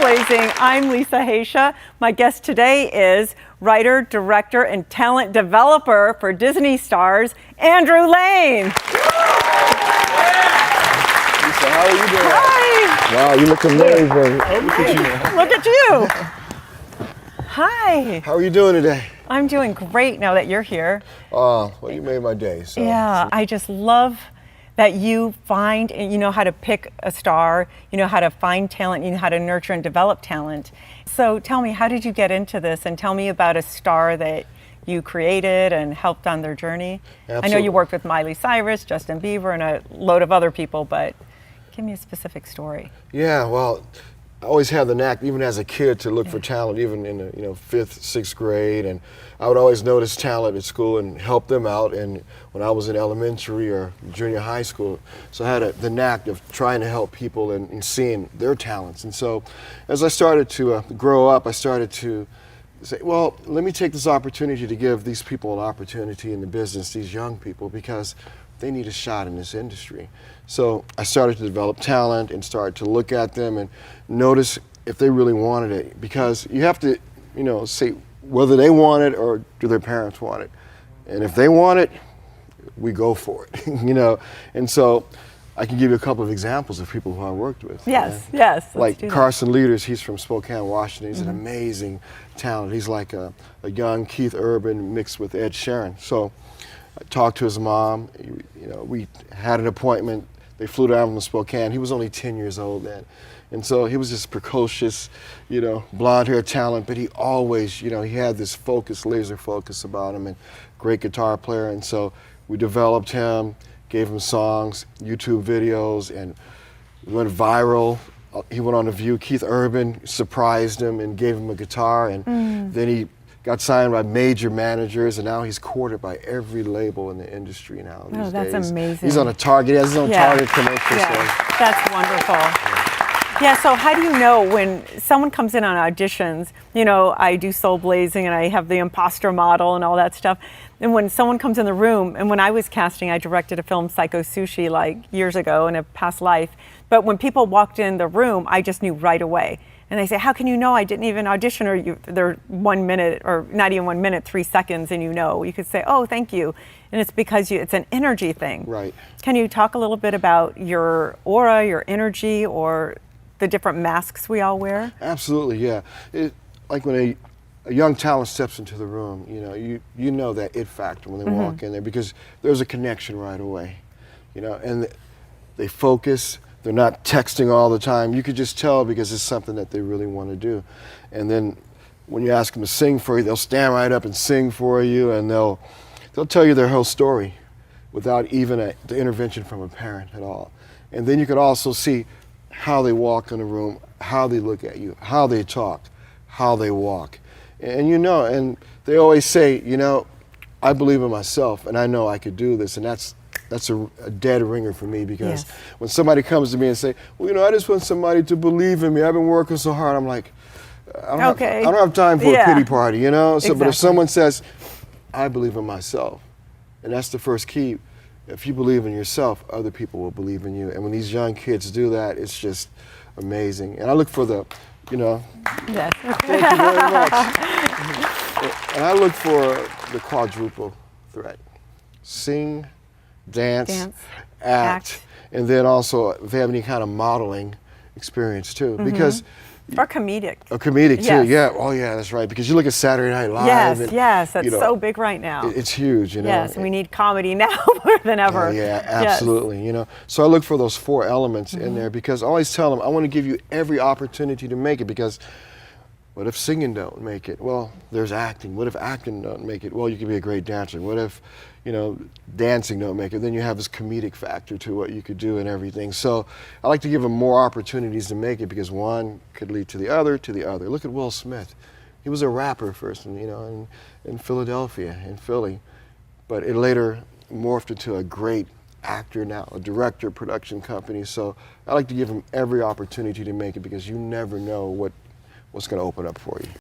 Soulblazing. I'm Lisa Haisha. My guest today is writer, director, and talent developer for Disney stars, Andrew Lane. Lisa, how are you doing? Hi. Wow, you look amazing. Look at you. Hi. How are you doing today? I'm doing great now that you're here. Well, you made my day. So. Yeah, I just love that you find and you know how to pick a star, you know how to find talent, you know how to nurture and develop talent. So tell me, how did you get into this? And tell me about a star that you created and helped on their journey. Absolutely. I know you worked with Miley, Cyrus, Justin Bieber, and a load of other people, but give me a specific story. Yeah, well, I always had the knack, even as a kid, to look for talent, even in the 5th, 6th grade, and I would always notice talent at school and help them out. And when I was in elementary or junior high school, so I had the knack of trying to help people and seeing their talents. And so, as I started to grow up, I started to say, well, let me take this opportunity to give these people an opportunity in the business, these young people, because they need a shot in this industry. So I started to develop talent and started to look at them and notice if they really wanted it, because you have to, say whether they want it or do their parents want it. And if they want it, we go for it, And so I can give you a couple of examples of people who I worked with. Yes, yes. Like Carson Leuders, he's from Spokane, Washington. He's an amazing talent. He's like a young Keith Urban mixed with Ed Sheeran. So I talked to his mom. We had an appointment. They flew down from Spokane. He was only 10 years old then. And so he was just precocious, blonde hair talent, but he always, he had this focus, laser focus about him, and great guitar player. And so we developed him, gave him songs, YouTube videos, and went viral. He went on The View. Keith Urban surprised him and gave him a guitar, and then he got signed by major managers, and now he's courted by every label in the industry now these days. That's amazing. He's on a Target. He has his own Target commercial. Yeah. That's wonderful. Yeah, so how do you know when someone comes in on auditions, I do Soulblazing and I have the imposter model and all that stuff, and when someone comes in the room, and when I was casting, I directed a film, Psycho Sushi, like years ago in a past life, but when people walked in the room, I just knew right away. And they say, how can you know I didn't even audition? Or they're 1 minute, or not even 1 minute, 3 seconds, and you could say, oh, thank you. And it's because it's an energy thing. Right. Can you talk a little bit about your aura, your energy, or the different masks we all wear? Absolutely, yeah. Like when a young talent steps into the room, you know that it factor when they walk in there, because there's a connection right away, and they focus. They're not texting all the time. You could just tell because it's something that they really want to do. And then when you ask them to sing for you, they'll stand right up and sing for you, and they'll tell you their whole story without even the intervention from a parent at all. And then you could also see how they walk in the room, how they look at you, how they talk, how they walk. And and they always say, I believe in myself and I know I could do this, and that's a dead ringer for me, because when somebody comes to me and say, well, I just want somebody to believe in me, I've been working so hard, I'm like, I don't have time for a pity party, So, exactly. But if someone says, I believe in myself, and that's the first key. If you believe in yourself, other people will believe in you. And when these young kids do that, it's just amazing. And I look for the, Yes. Thank you very much. And I look for the quadruple threat. Sing, dance, act, and then also if they have any kind of modeling experience too, because or comedic. A comedic too, yes. yeah. Oh yeah, that's right. Because you look at Saturday Night Live. Yes, that's so big right now. It's huge, Yes, and we need comedy now more than ever. Yeah, absolutely. Yes. So I look for those 4 elements in there, because I always tell them I want to give you every opportunity to make it, because what if singing don't make it? Well, there's acting. What if acting don't make it? Well, you can be a great dancer. What if, dancing don't make it? Then you have this comedic factor to what you could do and everything. So I like to give them more opportunities to make it, because one could lead to the other, to the other. Look at Will Smith. He was a rapper first, in Philadelphia, in Philly, but it later morphed into a great actor now, a director, production company. So I like to give them every opportunity to make it, because you never know what's going to open up for you.